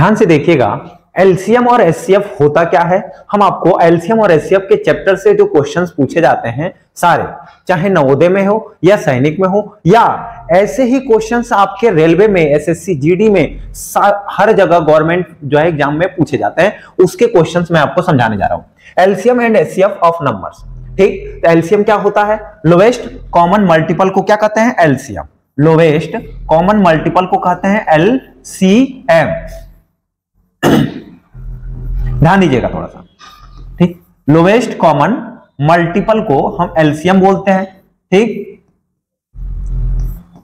ध्यान से देखिएगा, एलसीएम और एचसीएफ होता क्या है। हम आपको एलसीएम और एचसीएफ के चैप्टर से जो क्वेश्चंस पूछे जाते हैं सारे, चाहे नवोदय में हो या सैनिक में हो या ऐसे ही क्वेश्चंस आपके रेलवे में, एसएससी जीडी में, हर जगह गवर्नमेंट जो है एग्जाम में पूछे जाते हैं, उसके क्वेश्चंस मैं आपको समझाने जा रहा हूं। LCM and HCF of numbers. ठीक, तो एलसीएम क्या होता है? लोवेस्ट कॉमन मल्टीपल को क्या कहते हैं? एलसीएम। लोवेस्ट कॉमन मल्टीपल को कहते हैं एलसीएम। ध्यान दीजिएगा थोड़ा सा। ठीक, लोवेस्ट कॉमन मल्टीपल को हम एलसीएम बोलते हैं। ठीक,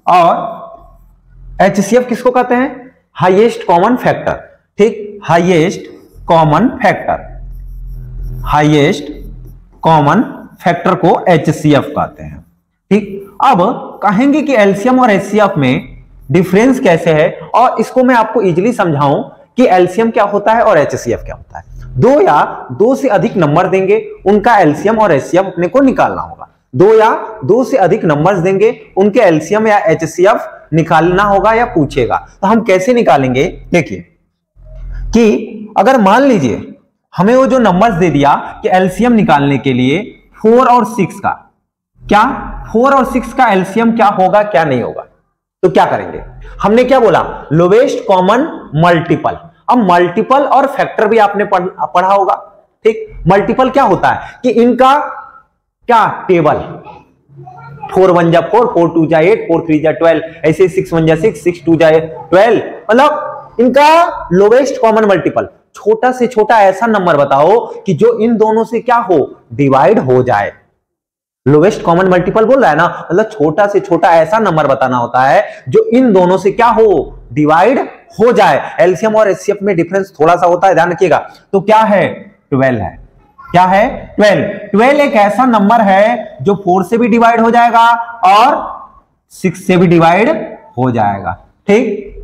और एचसीएफ किसको कहते हैं? Highest common factor. ठीक, highest common factor, highest common factor को एचसीएफ कहते हैं। ठीक, अब कहेंगे कि एलसीएम और एचसीएफ में डिफरेंस कैसे है, और इसको मैं आपको इजीली समझाऊं कि एलसीएम क्या होता है और एचसीएफ क्या होता है। दो या दो से अधिक नंबर देंगे, उनका एलसीएम और एचसीएफ अपने को निकालना होगा। दो या दो से अधिक नंबर्स देंगे, उनके एलसीएम या एचसीएफ निकालना होगा या पूछेगा। तो हम कैसे निकालेंगे? देखिए कि अगर मान लीजिए हमें वो जो नंबर्स दे दिया कि एलसीएम निकालने के लिए 4 और 6 का, क्या 4 और 6 का एलसीएम क्या होगा क्या नहीं होगा, तो क्या करेंगे? हमने क्या बोला? Lowest common multiple. अब मल्टीपल और फैक्टर भी आपने पढ़ा होगा। ठीक, मल्टीपल क्या होता है कि इनका क्या टेबल, 4 1 जा 4, 4 2 जा 8, 4 3 जा 12, ऐसे 6 1 जा 6, 6 2 जा 12, मतलब इनका लोवेस्ट कॉमन मल्टीपल। छोटा से छोटा ऐसा नंबर बताओ कि जो इन दोनों से क्या हो, डिवाइड हो जाए। लोवेस्ट कॉमन मल्टीपल बोल रहा है ना, मतलब छोटा से छोटा ऐसा नंबर बताना होता है जो इन दोनों से क्या हो, डिवाइड हो जाए। एलसीएम और एचसीएफ में डिफरेंस थोड़ा सा होता है, ध्यान रखिएगा। तो क्या है? 12 है। क्या है? 12 एक ऐसा नंबर है जो 4 से भी डिवाइड हो जाएगा और 6 से भी डिवाइड हो जाएगा। ठीक,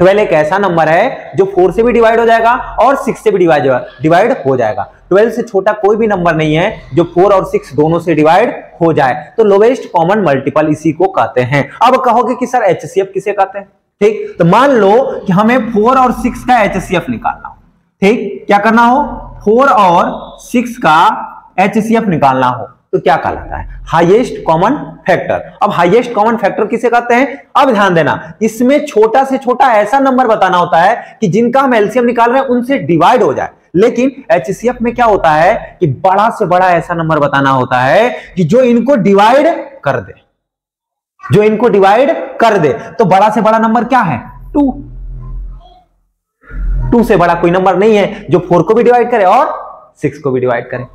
12 एक ऐसा नंबर है जो 4 से भी डिवाइड हो जाएगा और 6 से भी डिवाइड हो जाएगा। 12 से छोटा कोई भी नंबर नहीं है जो 4 और 6 दोनों से डिवाइड हो जाए। तो लोवेस्ट कॉमन मल्टीपल इसी को कहते हैं। अब कहोगे कि सर एचसीएफ किसे कहते हैं? ठीक, तो मान लो कि हमें 4 और 6 का एचसीएफ निकालना हो। ठीक, क्या करना हो? 4 और 6 का एचसीएफ निकालना हो तो क्या कहलाता है? Highest common factor. अब हाईएस्ट कॉमन फैक्टर किसे कहते हैं? अब ध्यान देना, इसमें छोटा से छोटा ऐसा नंबर बताना होता है कि जिनका हम एलसीएम निकाल रहे हैं उनसे डिवाइड हो जाए। लेकिन एचसीएफ में क्या होता है कि बड़ा से बड़ा ऐसा नंबर बताना होता है कि जो इनको डिवाइड कर दे, जो इनको डिवाइड कर दे। तो बड़ा से बड़ा नंबर क्या है? 2। 2 से बड़ा कोई नंबर नहीं है जो 4 को भी डिवाइड करे और 6 को भी डिवाइड करे।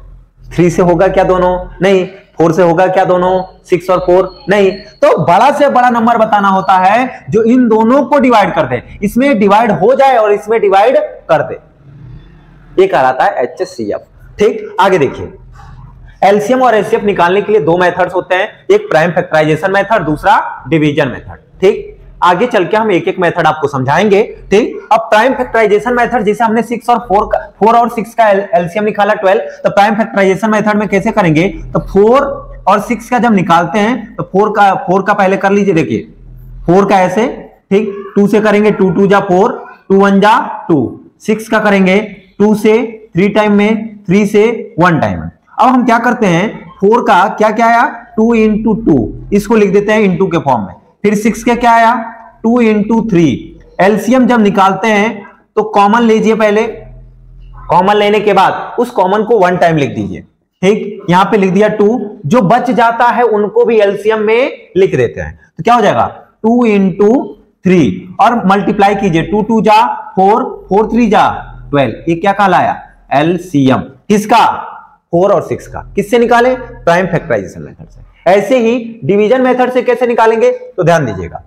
3 से होगा क्या दोनों? नहीं। 4 से होगा क्या दोनों? 6 और 4 नहीं। तो बड़ा से बड़ा नंबर बताना होता है जो इन दोनों को डिवाइड कर दे, इसमें डिवाइड हो जाए और इसमें डिवाइड कर दे, ये कहलाता है एचसीएफ। ठीक, आगे देखिए, एलसीएम और एचसीएफ निकालने के लिए दो मेथड्स होते हैं, एक प्राइम फैक्टराइजेशन मेथड, दूसरा डिवीजन मेथड। ठीक, आगे चल के हम एक एक मेथड आपको समझाएंगे। ठीक, अब प्राइम फैक्टराइजेशन मेथड, जैसे हमने 6 और 4 का एलसीएम निकाला 12, तो प्राइम फैक्टराइजेशन मेथड में कैसे करेंगे? तो 4 और 6 का जब निकालते हैं तो 4 का पहले कर लीजिए। देखिए 4 का ऐसे, ठीक, 2 से करेंगे, 2 2 जा 4, 2 1 जा 2। 6 का करेंगे 2 से 3 टाइम में, 3 से 1 टाइम में। अब हम क्या करते हैं, 4 का क्या क्या आया? 2 into 2, इसको लिख देते हैं इंटू के फॉर्म में। फिर 6 का क्या आया? 2 into 3। एलसीएम जब निकालते हैं तो कॉमन लीजिए पहले, कॉमन लेने के बाद उस कॉमन को 1 टाइम लिख दीजिए। ठीक, यहां पे लिख दिया 2, जो बच जाता है उनको भी एलसीएम में लिख देते हैं। तो क्या हो जाएगा? 2 into 3 और मल्टीप्लाई कीजिए, 2 2 जा 4, 4 3 जा 12। ये क्या कहलाया? एलसीएम। किसका? 4 और 6 का। किससे निकाले? प्राइम फैक्टराइजेशन मेथड से। ऐसे ही डिवीजन मेथड से कैसे निकालेंगे? तो ध्यान दीजिएगा,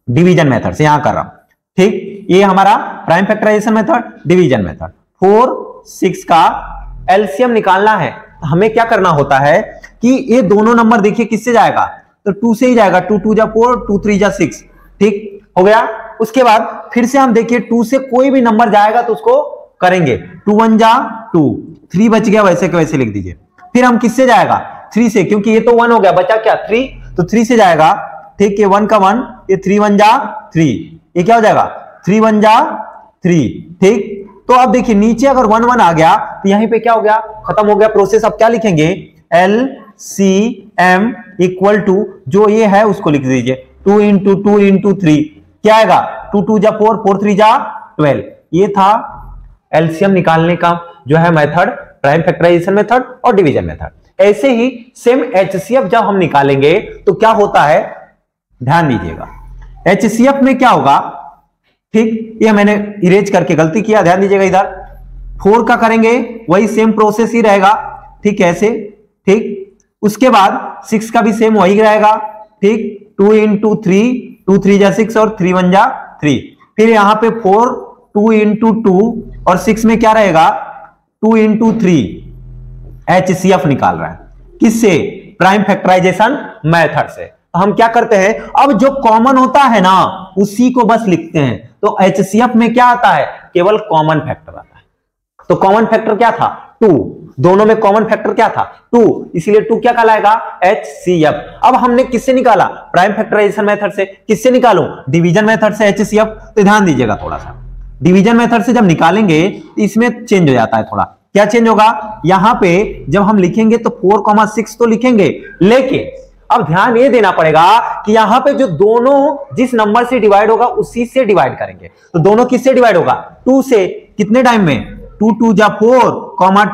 डिवीजन मेथड से यहां कर रहा हूं। ठीक, ये हमारा prime factorization method, division method. 4 6 का एलसीएम निकालना है, हमें क्या करना होता है कि ये दोनों नंबर देखिए किससे जाएगा? तो 2 से ही जाएगा। 2 2 जा 4, 2 3 जा 6। ठीक हो गया। उसके बाद फिर से हम देखिए 2 से कोई भी नंबर जाएगा तो उसको करेंगे, 2 1 जा 2, 3 बच गया, वैसे के वैसे लिख दीजिए। फिर हम किससे जाएगा? 3 से, क्योंकि ये तो 1 हो गया, बचा क्या? 3, तो 3 से जाएगा। ठीक, ये 1 का 1, ये 3 1 जा 3, ये क्या हो जाएगा? 3 1 जा 3, ठीक। तो अब देखिए नीचे अगर 1 1 आ गया तो यहीं पे क्या हो गया, खत्म हो गया प्रोसेस। अब क्या लिखेंगे, LCM इक्वल टू जो ये है उसको लिख दीजिए 2 इंटू 2 इंटू 3, क्या आएगा 2 2 जा 4, 4 3 जा 12। ये था एलसीएम निकालने का जो है मेथड, प्राइम फैक्टराइजेशन मेथड और डिवीजन मेथड। ऐसे ही सेम एचसीएफ जब हम निकालेंगे तो क्या होता है, ध्यान दीजिएगा। एचसीएफ में क्या होगा, ठीक, ये मैंने इरेज करके गलती किया, ध्यान दीजिएगा। इधर 4 का करेंगे वही सेम प्रोसेस ही रहेगा, ठीक, ऐसे, ठीक। उसके बाद 6 का भी सेम वही रहेगा, ठीक, 2 इंटू 3, 2 3 जा 6 और 3 1 जा 3। फिर यहां पे 4, 2 इंटू 2 और 6 में क्या रहेगा 2 इंटू 3। एचसीएफ निकाल रहा है किससे, प्राइम फैक्टराइजेशन मेथड से। तो हम क्या करते हैं, अब जो कॉमन होता है ना उसी को बस लिखते हैं। तो एचसीएफ में क्या आता है, केवल कॉमन फैक्टर आता है। तो कॉमन फैक्टर क्या था 2, दोनों में कॉमन फैक्टर क्या था 2, इसीलिए 2 क्या कहलाएगा एचसीएफ। अब हमने किससे निकाला, प्राइम फैक्टराइजेशन मेथड से। किससे निकालो, डिवीजन मेथड से एचसीएफ। तो ध्यान दीजिएगा थोड़ा सा, डिवीजन मेथड से जब निकालेंगे तो इसमें चेंज हो जाता है थोड़ा। क्या चेंज होगा, यहां पे जब हम लिखेंगे तो 4,6 तो लिखेंगे, लेकिन अब ध्यान ये देना पड़ेगा कि यहां पे जो दोनों जिस नंबर से डिवाइड होगा उसी से डिवाइड करेंगे। तो दोनों किससे डिवाइड होगा 2 से, कितने टाइम में 2 2 जा 4,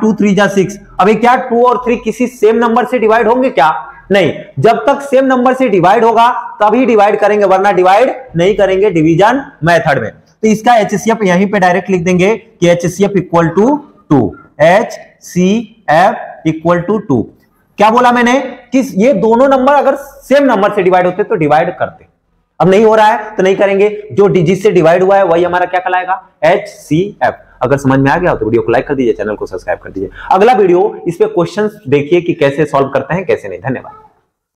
2 3 जा 6। अभी क्या 2 और 3 किसी सेम नंबर से डिवाइड होंगे क्या, नहीं। जब तक सेम नंबर से डिवाइड होगा तभी डिवाइड करेंगे, वरना डिवाइड नहीं करेंगे डिवीजन मेथड में। तो इसका एचसीएफ यहीं पे डायरेक्ट लिख देंगे कि HCF equal to 2, HCF equal to 2। क्या बोला मैंने कि ये दोनों नंबर अगर सेम नंबर से डिवाइड होते तो डिवाइड करते, अब नहीं हो रहा है तो नहीं करेंगे। जो डिजिट से डिवाइड हुआ है वही हमारा क्या कहलाएगा एचसीएफ। अगर समझ में आ गया तो वीडियो को लाइक कर दीजिए, चैनल को सब्सक्राइब कर दीजिए। अगला वीडियो इस पे क्वेश्चंस देखिए कि कैसे सॉल्व करते हैं कैसे नहीं। धन्यवाद।